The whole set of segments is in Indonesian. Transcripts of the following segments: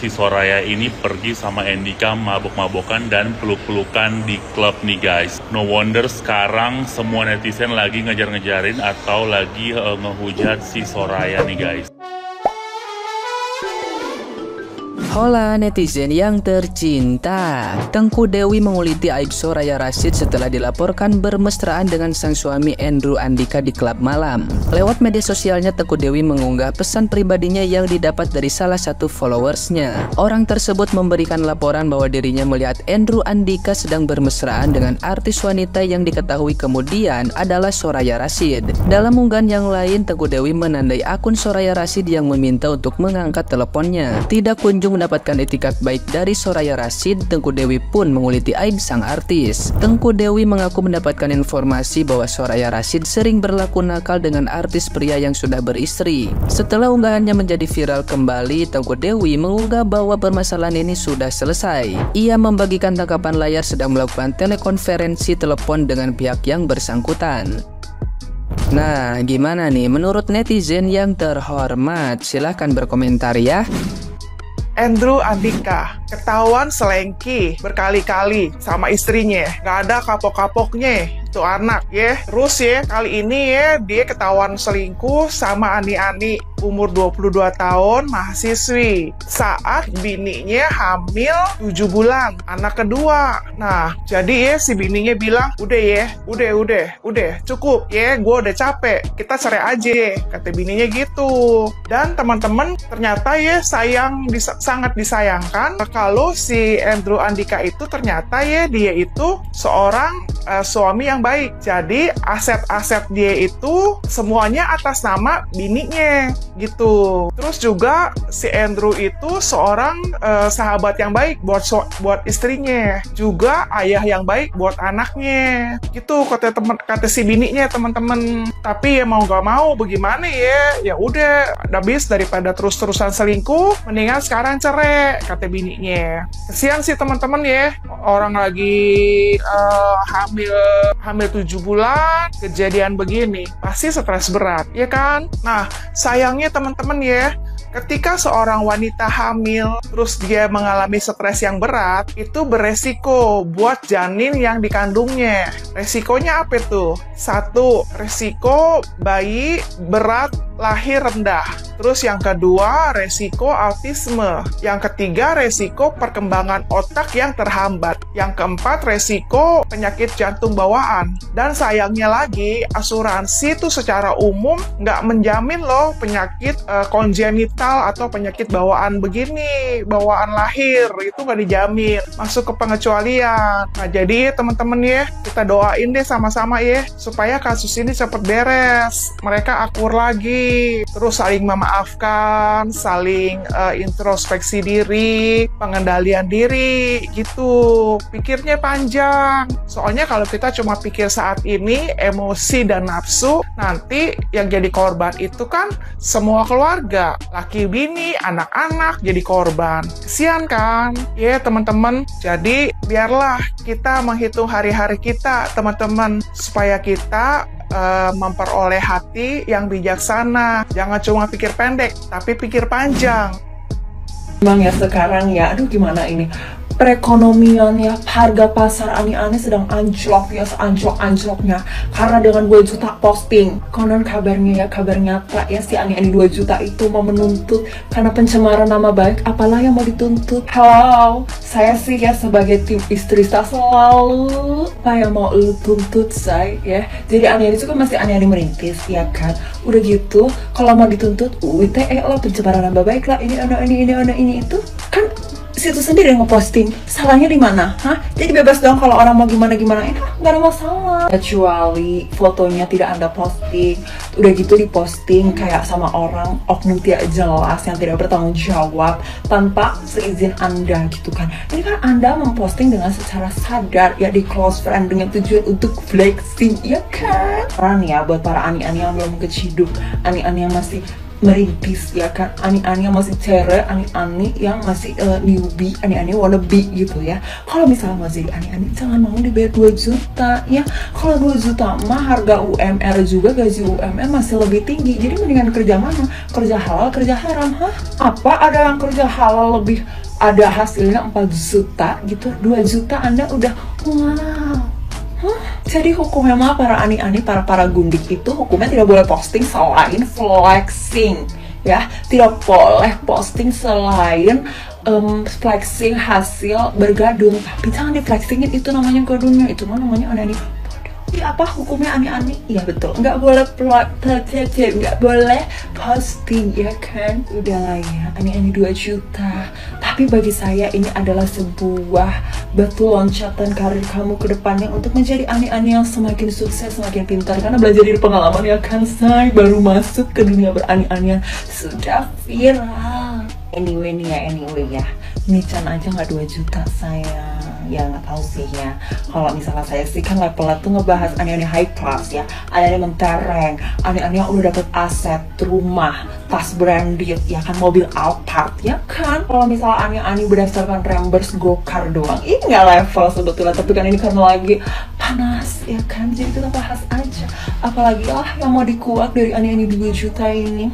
si Soraya ini pergi sama Andika mabok-mabokan dan peluk-pelukan di klub nih guys. No wonder sekarang semua netizen lagi ngejar-ngejarin atau lagi ngehujat si Soraya nih guys. Hola netizen yang tercinta, Tengku Dewi menguliti aib Soraya Rashid setelah dilaporkan bermesraan dengan sang suami Andrew Andika di klub malam. Lewat media sosialnya, Tengku Dewi mengunggah pesan pribadinya yang didapat dari salah satu followersnya. Orang tersebut memberikan laporan bahwa dirinya melihat Andrew Andika sedang bermesraan dengan artis wanita yang diketahui kemudian adalah Soraya Rashid. Dalam unggahan yang lain, Tengku Dewi menandai akun Soraya Rashid yang meminta untuk mengangkat teleponnya. Tidak kunjung mendapatkan etikat baik dari Soraya Rashid, Tengku Dewi pun menguliti aib sang artis. Tengku Dewi mengaku mendapatkan informasi bahwa Soraya Rashid sering berlaku nakal dengan artis pria yang sudah beristri. Setelah unggahannya menjadi viral kembali, Tengku Dewi mengunggah bahwa permasalahan ini sudah selesai. Ia membagikan tangkapan layar sedang melakukan telekonferensi telepon dengan pihak yang bersangkutan. Nah, gimana nih menurut netizen yang terhormat? Silahkan berkomentar ya. Andrew Andika ketahuan selengki berkali-kali sama istrinya, nggak ada kapok-kapoknya tuh anak ya. Terus ya kali ini ya dia ketahuan selingkuh sama Ani-Ani umur 22 tahun, mahasiswi, saat bininya hamil 7 bulan, anak kedua. Nah, jadi ya si bininya bilang, udah ya, udah, cukup ya, gue udah capek, kita cerai aja, kata bininya gitu. Dan teman-teman ternyata ya sangat disayangkan kalau si Andrew Andika itu ternyata ya dia itu seorang suami yang baik. Jadi aset-aset dia itu semuanya atas nama bininya gitu. Terus juga si Andrew itu seorang sahabat yang baik buat istrinya, juga ayah yang baik buat anaknya gitu kata si bininya teman-teman. Tapi ya mau gak mau bagaimana ya udah habis daripada terus-terusan selingkuh mendingan sekarang cerai kata bininya. Kesian sih teman-teman ya, orang lagi hamil 7 bulan kejadian begini pasti stres berat ya kan. Nah sayangnya teman-teman ya, ketika seorang wanita hamil terus dia mengalami stres yang berat, itu beresiko buat janin yang dikandungnya. Resikonya apa tuh? 1, resiko bayi berat lahir rendah. Terus yang kedua, resiko autisme. Yang ketiga, resiko perkembangan otak yang terhambat. Yang keempat, resiko penyakit jantung bawaan. Dan sayangnya lagi, asuransi itu secara umum nggak menjamin loh penyakit kongenital atau penyakit bawaan begini, bawaan lahir, itu nggak dijamin. Masuk ke pengecualian. Nah, jadi teman-teman ya, kita doain deh sama-sama ya, supaya kasus ini cepat beres. Mereka akur lagi, terus saling memaafkan, saling introspeksi diri, pengendalian diri, gitu. Pikirnya panjang. Soalnya kalau kita cuma pikir saat ini, emosi dan nafsu, nanti yang jadi korban itu kan semua keluarga. Laki bini, anak-anak jadi korban. Kesian kan? Ya teman-teman, jadi biarlah kita menghitung hari-hari kita, teman-teman, supaya kita memperoleh hati yang bijaksana. Jangan cuma pikir pendek, tapi pikir panjang. Memang ya sekarang ya, aduh gimana ini, perekonomian ya, harga pasar Ani-Ani sedang anjlok ya, seanjlok-anjloknya karena dengan 2 juta posting. Konon kabarnya ya, kabar nyata ya, si Ani-Ani 2 juta itu mau menuntut karena pencemaran nama baik. Apalah yang mau dituntut? Hello, saya sih ya sebagai tim istri selalu apa yang mau lu tuntut say ya. Jadi Ani-Ani itu kan masih Ani-Ani merintis ya kan. Udah gitu kalau mau dituntut UITE lah, pencemaran nama baik lah, ini itu kan situ sendiri yang ngeposting. Salahnya di mana? Hah? Jadi bebas dong kalau orang mau gimana-gimana, nggak ada masalah. Kecuali fotonya tidak Anda posting, udah gitu diposting kayak sama orang oknum tidak jelas yang tidak bertanggung jawab tanpa seizin Anda gitu kan. Ini kan Anda memposting dengan secara sadar ya, di close friend dengan tujuan untuk flexing ya kan. Karena ya buat para Ani-Ani yang belum keciduk, Ani-Ani yang masih merintis ya kan, ani-ani yang masih cere, ani-ani yang masih newbie, ani-ani wannabe gitu ya. Kalau misalnya mau jadi ani-ani jangan mau dibayar 2 juta ya. Kalau 2 juta mah harga UMR juga, gaji UMR masih lebih tinggi. Jadi mendingan kerja mana? Kerja halal, kerja haram. Hah? Apa ada yang kerja halal lebih ada hasilnya 4 juta gitu, 2 juta Anda udah wow. Jadi hukumnya mah para ani-ani, para gundik itu hukumnya tidak boleh posting selain flexing ya, tidak boleh posting selain flexing hasil bergadung, tapi jangan di flexingin, itu namanya gadungnya, itu namanya ani-ani. Ya, apa hukumnya ani-ani? Ya betul, nggak boleh nggak boleh posting ya kan, udahlah ya, ani-ani 2 juta. Tapi bagi saya ini adalah sebuah batu loncatan karir kamu ke depannya untuk menjadi ani-ani yang semakin sukses, semakin pintar, karena belajar dari pengalaman ya kan, saya baru masuk ke dunia berani-anian sudah viral. Anyway ya, ini Chan aja nggak 2 juta saya. Ya nggak tahu sih ya, kalau misalnya saya sih kan levelnya tuh ngebahas ani-ani high class ya, ani-ani mentereng, ani-ani yang udah dapet aset, rumah, tas branded ya kan, mobil Alphard ya kan. Kalau misalnya ani-ani berdasarkan Rembers Gokar doang, ini nggak level sebetulnya, tapi kan ini karena lagi panas ya kan, jadi kita bahas aja. Apalagi lah yang mau dikuak dari ani-ani 2 juta ini.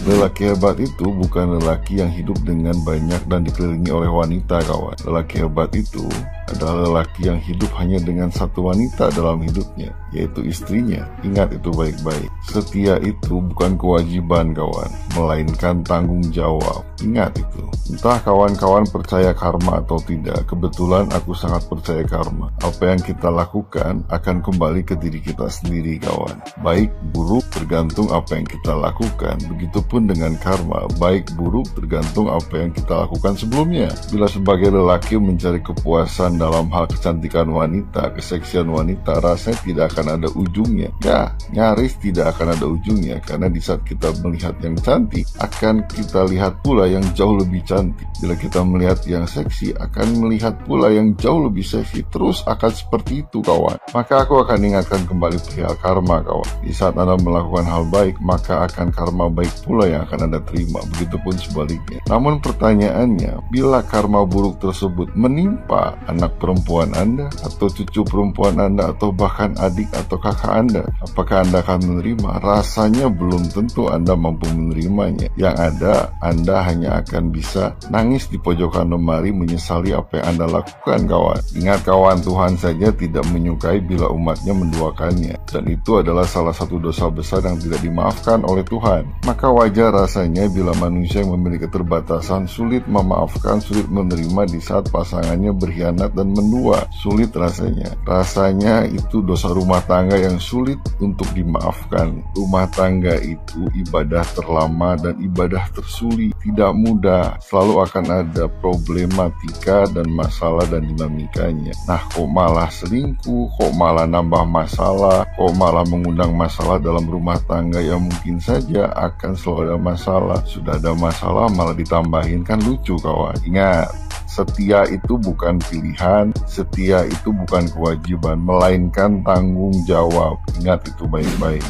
Lelaki hebat itu bukan lelaki yang hidup dengan banyak dan dikelilingi oleh wanita, kawan. Lelaki hebat itu adalah lelaki yang hidup hanya dengan satu wanita dalam hidupnya, yaitu istrinya. Ingat itu baik-baik. Setia itu bukan kewajiban, kawan, melainkan tanggung jawab. Ingat itu. Entah kawan-kawan percaya karma atau tidak, kebetulan aku sangat percaya karma. Apa yang kita lakukan akan kembali ke diri kita sendiri, kawan. Baik buruk tergantung apa yang kita lakukan. Begitupun dengan karma, baik buruk tergantung apa yang kita lakukan sebelumnya. Bila sebagai lelaki mencari kepuasan dalam hal kecantikan wanita, keseksian wanita, rasanya tidak akan ada ujungnya. Ya, nyaris tidak akan ada ujungnya, karena di saat kita melihat yang cantik, akan kita lihat pula yang jauh lebih cantik. Bila kita melihat yang seksi, akan melihat pula yang jauh lebih seksi. Terus akan seperti itu, kawan. Maka aku akan ingatkan kembali perihal karma, kawan. Di saat Anda melakukan hal baik, maka akan karma baik pula yang akan Anda terima. Begitupun sebaliknya. Namun pertanyaannya, bila karma buruk tersebut menimpa anak perempuan Anda, atau cucu perempuan Anda, atau bahkan adik atau kakak Anda, apakah Anda akan menerima? Rasanya belum tentu Anda mampu menerimanya. Yang ada, Anda hanya akan bisa nangis di pojokan lemari menyesali apa yang Anda lakukan, kawan. Ingat, kawan, Tuhan saja tidak menyukai bila umatnya menduakannya, dan itu adalah salah satu dosa besar yang tidak dimaafkan oleh Tuhan. Maka wajar rasanya bila manusia yang memiliki keterbatasan sulit memaafkan, sulit menerima di saat pasangannya berkhianat dan mendua. Sulit rasanya. Rasanya itu dosa rumah tangga yang sulit untuk dimaafkan. Rumah tangga itu ibadah terlama dan ibadah tersulit. Tidak mudah. Selalu akan ada problematika dan masalah dan dinamikanya. Nah, kok malah selingkuh, kok malah nambah masalah, kok malah mengundang masalah dalam rumah tangga yang mungkin saja akan selalu ada masalah. Sudah ada masalah malah ditambahin, kan lucu, kawan. Ingat, setia itu bukan pilihan, setia itu bukan kewajiban, melainkan tanggung jawab. Ingat itu baik-baik.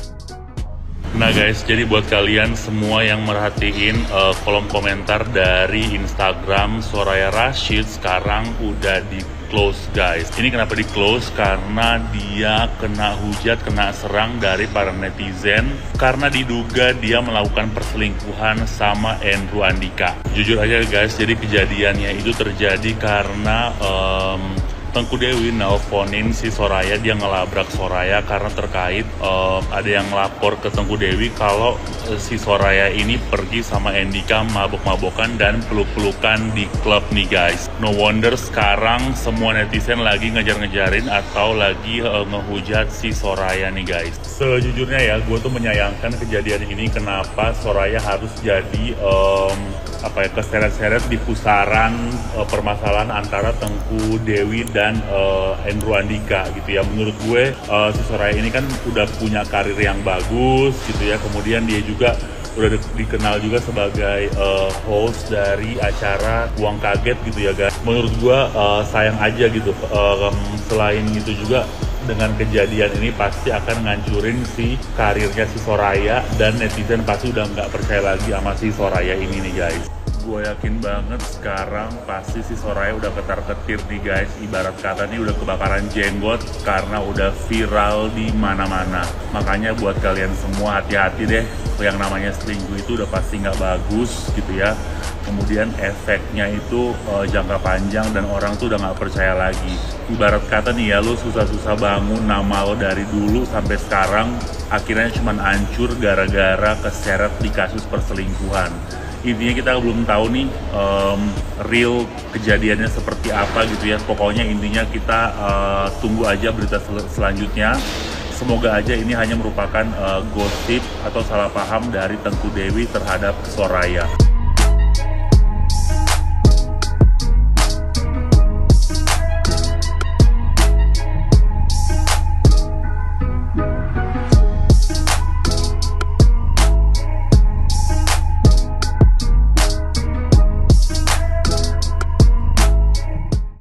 Nah guys, jadi buat kalian semua yang merhatiin kolom komentar dari Instagram Soraya Rashid sekarang udah di close, guys. Ini kenapa di close? Karena dia kena hujat, kena serang dari para netizen karena diduga dia melakukan perselingkuhan sama Andrew Andika. Jujur aja guys, jadi kejadiannya itu terjadi karena Tengku Dewi nelponin si Soraya, dia ngelabrak Soraya karena terkait ada yang lapor ke Tengku Dewi kalau si Soraya ini pergi sama Andika mabok-mabokan dan peluk-pelukan di klub nih guys. No wonder sekarang semua netizen lagi ngejar-ngejarin atau lagi ngehujat si Soraya nih guys. Sejujurnya ya, gue tuh menyayangkan kejadian ini. Kenapa Soraya harus jadi keseret-seret di pusaran permasalahan antara Tengku Dewi dan Andrew Andika gitu ya. Menurut gue si Soraya ini kan udah punya karir yang bagus gitu ya, kemudian dia juga udah dikenal juga sebagai host dari acara Uang Kaget gitu ya guys. Menurut gue sayang aja gitu. Selain itu juga dengan kejadian ini pasti akan ngancurin si karirnya si Soraya, dan netizen pasti udah nggak percaya lagi sama si Soraya ini nih guys. Gue yakin banget sekarang pasti si Soraya udah ketar-ketir nih guys. Ibarat kata nih udah kebakaran jenggot karena udah viral di mana-mana. Makanya buat kalian semua hati-hati deh. Yang namanya selingkuh itu udah pasti nggak bagus gitu ya. Kemudian efeknya itu jangka panjang dan orang tuh udah nggak percaya lagi. Ibarat kata nih ya, lu susah-susah bangun nama lo dari dulu sampai sekarang akhirnya cuman hancur gara-gara keseret di kasus perselingkuhan. Intinya kita belum tahu nih real kejadiannya seperti apa gitu ya. Pokoknya intinya kita tunggu aja berita selanjutnya. Semoga aja ini hanya merupakan gosip atau salah paham dari Tengku Dewi terhadap Soraya.